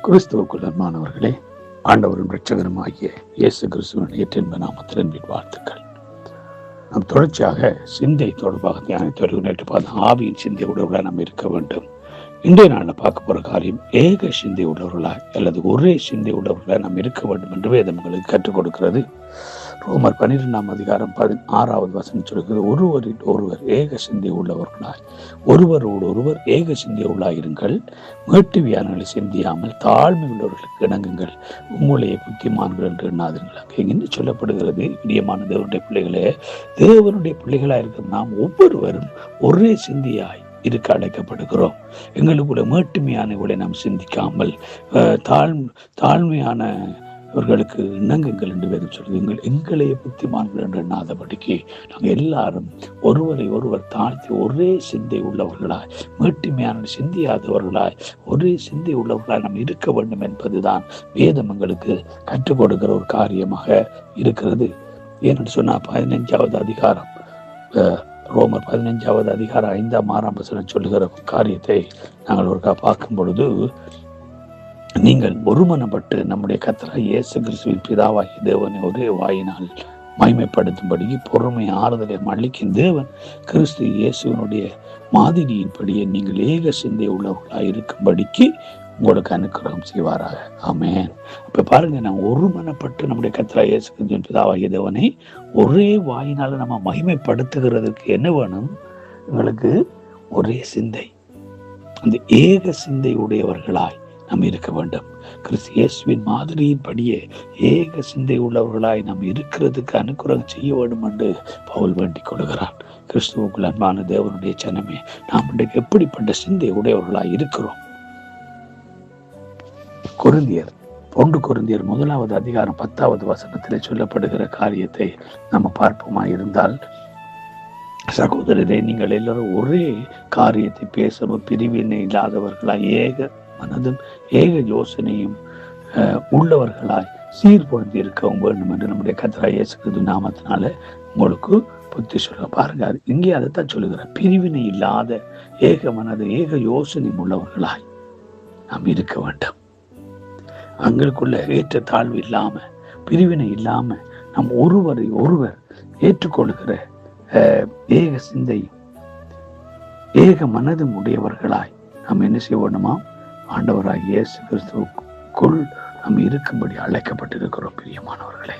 கிறிஸ்துவுக்குள் அன்பானவர்களே, ஆண்டவரும் இரட்சகருமாகிய இயேசு கிறிஸ்துவின் ஏற்றென்ப நாமத்தின் வாழ்த்துக்கள். நாம் தொடர்ச்சியாக சிந்தை தொடர்பாக தியானித்து நேற்று பார்த்த ஆவியின் சிந்தை உடவுகளாக நாம் இருக்க வேண்டும். இன்றைய நாளில் பார்க்க போற காரியம் ஏக சிந்தை உள்ளவர்களாய் அல்லது ஒரே சிந்தை உள்ளவர்களாய் நாம் இருக்க வேண்டும் என்று வேதம் உங்களுக்கு கற்றுக் கொடுக்கிறது. ரோமர் 12ஆம் அதிகாரம் 16வது வசனம் சொல்கிறது, ஒருவரில் ஒருவர் ஏக சிந்தை உள்ளவர்களாய் ஒருவரோடு ஒருவர் ஏக சிந்தை உள்ளாயிருங்கள், மேட்டுவியானங்களை சிந்தியாமல் தாழ்மை உள்ளவர்களுக்கு இணங்குங்கள், உங்களையே புத்திமான்கள் என்று எண்ணாதீர்கள். அங்கே என்ன சொல்லப்படுகிறது? பிரியமான தேவனுடைய பிள்ளைகளே, தேவனுடைய பிள்ளைகளாய் இருக்கிற நாம் ஒவ்வொருவரும் ஒரே சிந்தியாய் இருக்க அழைக்கப்படுகிறோம். எங்களுக்குள்ள மேட்டுமையானவர்களை நாம் சிந்திக்காமல் தாழ்மையானவர்களுக்கு இணங்குங்கள் என்று வேதம் சொல்லுங்கள். எங்களையே புத்திமான்கள் என்று எண்ணாதபடிக்கு நாங்கள் எல்லாரும் ஒருவரை ஒருவர் தாழ்த்தி ஒரே சிந்தை உள்ளவர்களாய், மேட்டுமையான சிந்தியாதவர்களாய், ஒரே சிந்தை உள்ளவர்களாய் நாம் இருக்க வேண்டும் என்பதுதான் வேதம் எங்களுக்கு கற்றுக் கொடுக்கிற ஒரு காரியமாக இருக்கிறது. ஏனென்று சொன்னால் 15வது அதிகாரம் ரோமர் 15வது அதிகாரம் 5ஆம் 6ஆம் வசனம் சொல்லுகிற காரியத்தை நாங்கள் ஒருக்கா பார்க்கும் பொழுது, நீங்கள் ஒருமனப்பட்டு நம்முடைய கர்த்தராகிய இயேசு கிறிஸ்துவின் பிதாவாகிய தேவனை ஒரே வாயினால் மகிமைப்படுத்தும்படி பொறுமை ஆறுதலை அளிக்கும் தேவன் கிறிஸ்து இயேசுவினுடைய மாதிரியின்படியே நீங்கள் ஏக சிந்தை உள்ளவர்களாக இருக்கும்படிக்கு உங்களுக்கு அனுக்கிரகம் செய்வாராக. ஆமென். அப்ப பாருங்க, நாம் ஒருமனப்பட்டு நம்முடைய கர்த்தராகிய இயேசு கிறிஸ்துவின் பிதாவாகிய தேவனை ஒரே வாயினால நம்ம மகிமைப்படுத்துகிறதுக்கு என்ன வேணும்? எங்களுக்கு ஒரே சிந்தை, அந்த ஏக சிந்தை உடையவர்களாய் நாம் இருக்க வேண்டும். கிறிஸ்து இயேசுவின் மாதிரியின்படியே ஏக சிந்தை உள்ளவர்களாய் நாம் இருக்கிறதுக்கு அனுக்கிரகம் செய்ய வேண்டும் என்று பவுல் வேண்டிக் கொள்கிறான். கிறிஸ்துவுக்குள் அன்பான தேவனுடைய ஜனமே, நாம் இன்றைக்கு எப்படிப்பட்ட சிந்தை உடையவர்களாய் இருக்கிறோம்? கொரிந்தியர் 1 அதிகாரம் 10வது வசனத்திலே சொல்லப்படுகிற காரியத்தை நம்ம பார்ப்போமா இருந்தால், சகோதரரே, நீங்கள் எல்லாரும் ஒரே காரியத்தை பேசவும் பிரிவினை இல்லாதவர்களாய் ஏக மனதும் ஏக யோசனையும் உள்ளவர்களாய் சீர்பொருந்தி இருக்கவும் வேண்டும் என்று நம்முடைய கர்த்தராகிய இயேசு கிறிஸ்து நாமத்தினால உங்களுக்கு புத்தி சொல்ல. பாருங்க, இங்கே அதைத்தான் சொல்லுகிறார். பிரிவினை இல்லாத ஏக மனது ஏக யோசனை உள்ளவர்களாய் நாம் இருக்க வேண்டும். அவங்களுக்குள்ள ஏற்ற தாழ்வு இல்லாம, பிரிவினை இல்லாம, நம் ஒருவரை ஒருவர் ஏற்றுக்கொள்கிற ஏக சிந்தையும் ஏக மனதும் உடையவர்களாய் நாம் என்ன செய்ய வேண்டுமா? ஆண்டவராகிய இயேசு கிறிஸ்துவுக்குள் நாம் இருக்கும்படி அழைக்கப்பட்டிருக்கிறோம். பிரியமானவர்களே,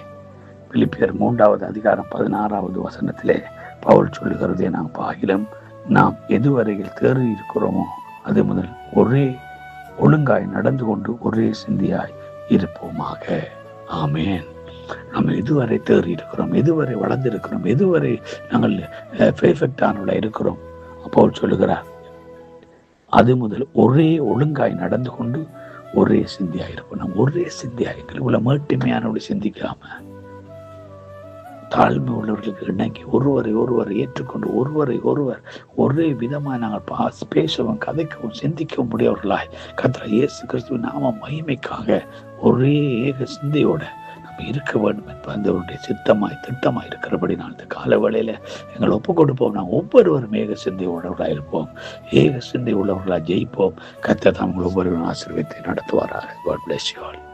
பிலிப்பியர் 3வது அதிகாரம் 16வது வசனத்திலே பவுல் சொல்லுகிறதே, நாம் பாகிலும் நாம் எதுவரையில் தேறி இருக்கிறோமோ அது முதல் ஒரே ஒழுங்காய் நடந்து கொண்டு ஒரே சிந்தியாய் இருப்போமாக. ஆமென். நாம் எதுவரை தேறி இருக்கிறோம், எதுவரை வளர்ந்திருக்கிறோம், எதுவரை நாங்கள் பெர்ஃபெக்டானவர்களாக இருக்கிறோம், அப்போ சொல்லுகிறார், அது முதல் ஒரே ஒழுங்காய் நடந்து கொண்டு ஒரே சிந்தியாய் இருப்போம். நாம் ஒரே சிந்தியாய் உள்ள மேட்டுமையானவர்களை சிந்திக்காம தாழ்மை உள்ளவர்களுக்கு இணங்கி ஒருவரை ஒருவர் ஏற்றுக்கொண்டு ஒருவரை ஒருவர் ஒரே விதமாக நாங்கள் பேசவும் கதைக்கவும் சிந்திக்கவும் முடியவர்களாய் கர்த்தராகிய இயேசு கிறிஸ்துவின் நாம மகிமைக்காக ஒரே ஏக சிந்தையோட நம்ம இருக்க வேண்டும் என்பது அந்த சித்தமாய் திட்டமாய் இருக்கிறபடி நான் இந்த கால வேளையில எங்களை ஒப்பு கொடுப்போம். நாம் ஒவ்வொருவரும் ஏக சிந்தை உள்ளவர்களாக இருப்போம், ஏக சிந்தை உள்ளவர்களாக ஜெயிப்போம். கர்த்தர் தாம் ஒவ்வொருவரும் ஆசீர்வதித்து நடத்துவாராக. God bless you all.